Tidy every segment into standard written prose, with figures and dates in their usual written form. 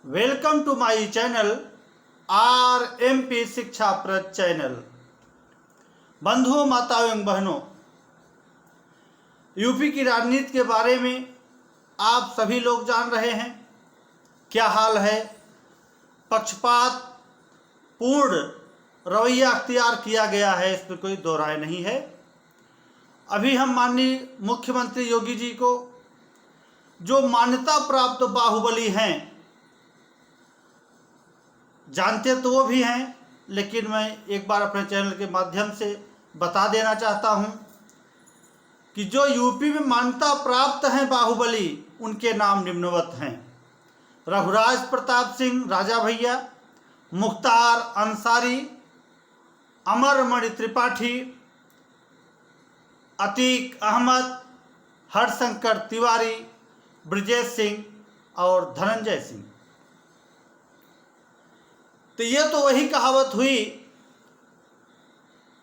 Welcome to my channel RMP शिक्षाप्रद channel. बंधुओं, माताओं एवं बहनों, यूपी की राजनीति के बारे में आप सभी लोग जान रहे हैं। क्या हाल है? पक्षपात पूर्ण रवैया अख्तियार किया गया है, इस पर कोई दो राय नहीं है। अभी हम माननीय मुख्यमंत्री योगी जी को, जो मान्यता प्राप्त बाहुबली हैं, जानते तो वो भी हैं, लेकिन मैं एक बार अपने चैनल के माध्यम से बता देना चाहता हूं कि जो यूपी में मान्यता प्राप्त हैं बाहुबली, उनके नाम निम्नवत हैं: रघुराज प्रताप सिंह राजा भैया, मुख्तार अंसारी, अमरमणि त्रिपाठी, अतीक अहमद, हरशंकर तिवारी, ब्रजेश सिंह और धनंजय सिंह। तो ये तो वही कहावत हुई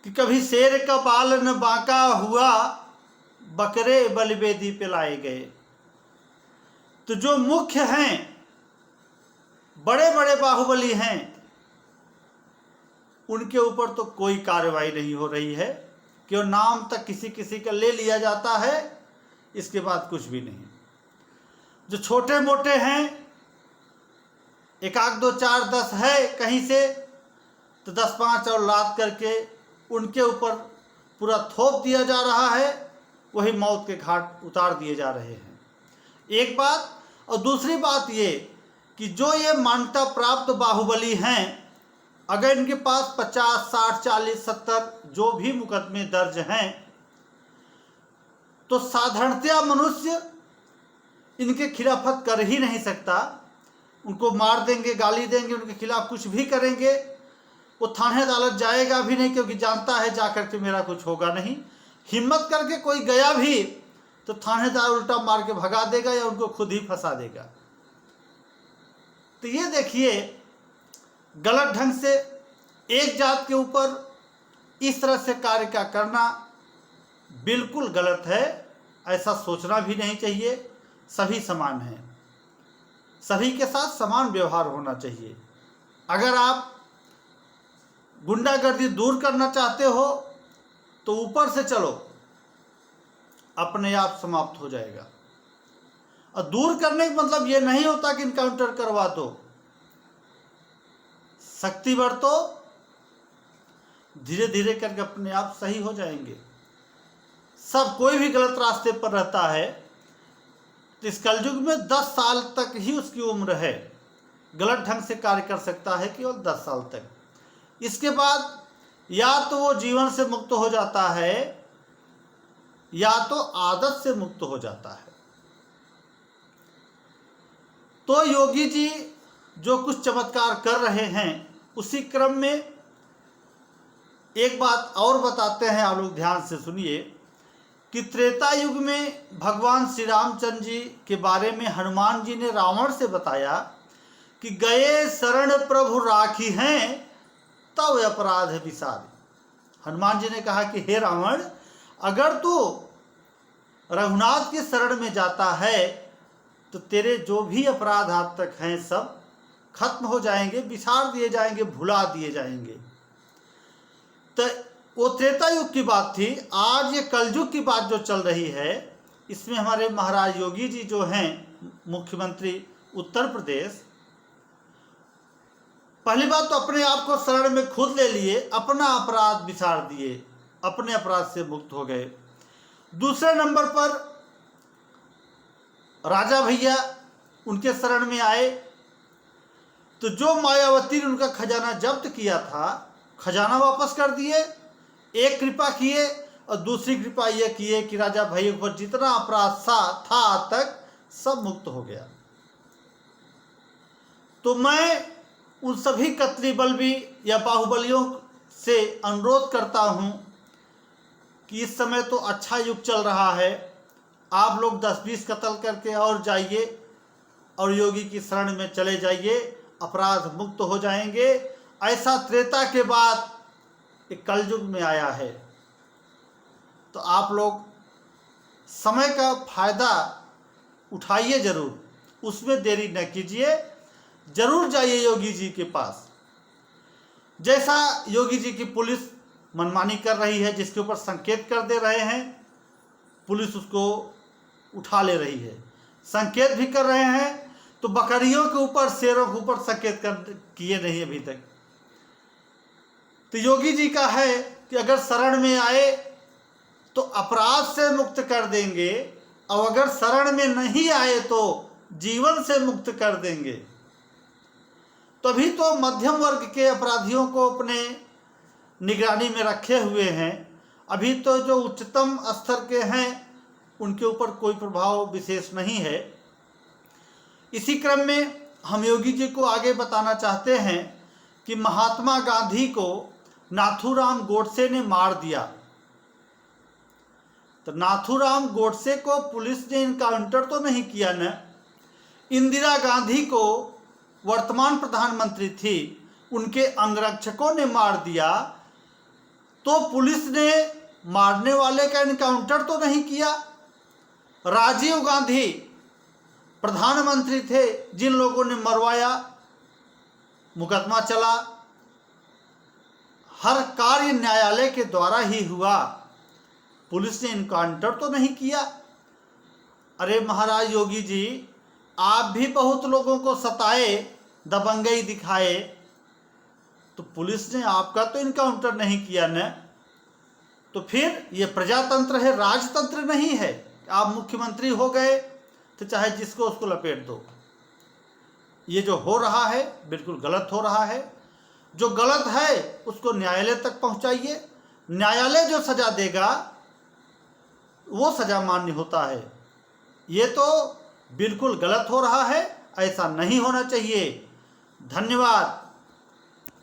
कि कभी शेर का बाल न बांका हुआ, बकरे बलिवेदी पे लाए गए। तो जो मुख्य हैं, बड़े बड़े बाहुबली हैं, उनके ऊपर तो कोई कार्रवाई नहीं हो रही है। क्यों? नाम तक किसी किसी का ले लिया जाता है, इसके बाद कुछ भी नहीं। जो छोटे मोटे हैं, एक आध दो चार 10 है कहीं से, तो 10-5 और लाद करके उनके ऊपर पूरा थोप दिया जा रहा है, वही मौत के घाट उतार दिए जा रहे हैं। एक बात। और दूसरी बात ये कि जो ये मान्यता प्राप्त बाहुबली हैं, अगर इनके पास 50, 60, 40, 70 जो भी मुकदमे दर्ज हैं, तो साधारणतया मनुष्य इनके खिलाफत कर ही नहीं सकता। उनको मार देंगे, गाली देंगे, उनके खिलाफ कुछ भी करेंगे, वो थाने अदालत जाएगा भी नहीं, क्योंकि जानता है जाकर के मेरा कुछ होगा नहीं। हिम्मत करके कोई गया भी तो थानेदार उल्टा मार के भगा देगा या उनको खुद ही फंसा देगा। तो ये देखिए, गलत ढंग से एक जात के ऊपर इस तरह से कार्य का करना बिल्कुल गलत है। ऐसा सोचना भी नहीं चाहिए। सभी समान हैं, सभी के साथ समान व्यवहार होना चाहिए। अगर आप गुंडागर्दी दूर करना चाहते हो तो ऊपर से चलो, अपने आप समाप्त हो जाएगा। और दूर करने का मतलब ये नहीं होता कि इनकाउंटर करवा दो। शक्ति बरतो, धीरे धीरे करके अपने आप सही हो जाएंगे। सब कोई भी गलत रास्ते पर रहता है तो इस कलयुग में 10 साल तक ही उसकी उम्र है। गलत ढंग से कार्य कर सकता है केवल 10 साल तक। इसके बाद या तो वो जीवन से मुक्त हो जाता है या तो आदत से मुक्त हो जाता है। तो योगी जी जो कुछ चमत्कार कर रहे हैं, उसी क्रम में एक बात और बताते हैं, आप लोग ध्यान से सुनिए कि त्रेता युग में भगवान श्री रामचंद्र जी के बारे में हनुमान जी ने रावण से बताया कि गए शरण प्रभु राखी हैं, तब अपराध विसार। हनुमान जी ने कहा कि हे रावण, अगर तू रघुनाथ के शरण में जाता है तो तेरे जो भी अपराध आज तक हैं सब खत्म हो जाएंगे, विसार दिए जाएंगे, भुला दिए जाएंगे। तो वो त्रेता युग की बात थी। आज ये कलयुग की बात जो चल रही है, इसमें हमारे महाराज योगी जी जो हैं मुख्यमंत्री उत्तर प्रदेश, पहली बात तो अपने आप को शरण में खुद ले लिए, अपना अपराध विसार दिए, अपने अपराध से मुक्त हो गए। दूसरे नंबर पर राजा भैया उनके शरण में आए, तो जो मायावती ने उनका खजाना जब्त किया था, खजाना वापस कर दिए। एक कृपा किए और दूसरी कृपा यह किए कि राजा भैया पर जितना अपराध था आज तक सब मुक्त हो गया। तो मैं उन सभी कतली बलबी या बाहुबलियों से अनुरोध करता हूं कि इस समय तो अच्छा युग चल रहा है, आप लोग 10-20 कत्ल करके और जाइए और योगी की शरण में चले जाइए, अपराध मुक्त हो जाएंगे। ऐसा त्रेता के बाद एक कलयुग में आया है। तो आप लोग समय का फायदा उठाइए जरूर, उसमें देरी न कीजिए। जरूर जाइए योगी जी के पास। जैसा योगी जी की पुलिस मनमानी कर रही है, जिसके ऊपर संकेत कर दे रहे हैं, पुलिस उसको उठा ले रही है। संकेत भी कर रहे हैं तो बकरियों के ऊपर, शेरों के ऊपर संकेत किए नहीं अभी तक। तो योगी जी का है कि अगर शरण में आए तो अपराध से मुक्त कर देंगे, और अगर शरण में नहीं आए तो जीवन से मुक्त कर देंगे। तभी तो मध्यम वर्ग के अपराधियों को अपने निगरानी में रखे हुए हैं। अभी तो जो उच्चतम स्तर के हैं उनके ऊपर कोई प्रभाव विशेष नहीं है। इसी क्रम में हम योगी जी को आगे बताना चाहते हैं कि महात्मा गांधी को नाथूराम गोडसे ने मार दिया। तो नाथूराम गोडसे को पुलिस ने इनकाउंटर तो नहीं किया न। इंदिरा गांधी को, वर्तमान प्रधानमंत्री थी, उनके अंगरक्षकों ने मार दिया, तो पुलिस ने मारने वाले का इनकाउंटर तो नहीं किया। राजीव गांधी प्रधानमंत्री थे, जिन लोगों ने मरवाया, मुकदमा चला, हर कार्य न्यायालय के द्वारा ही हुआ, पुलिस ने इनकाउंटर तो नहीं किया। अरे महाराज योगी जी, आप भी बहुत लोगों को सताए, दबंगई दिखाए, तो पुलिस ने आपका तो इनकाउंटर नहीं किया न। तो फिर ये प्रजातंत्र है, राजतंत्र नहीं है। आप मुख्यमंत्री हो गए तो चाहे जिसको उसको लपेट दो। ये जो हो रहा है बिल्कुल गलत हो रहा है। जो गलत है उसको न्यायालय तक पहुंचाइए, न्यायालय जो सजा देगा वो सजा मान्य होता है। ये तो बिल्कुल गलत हो रहा है, ऐसा नहीं होना चाहिए। धन्यवाद।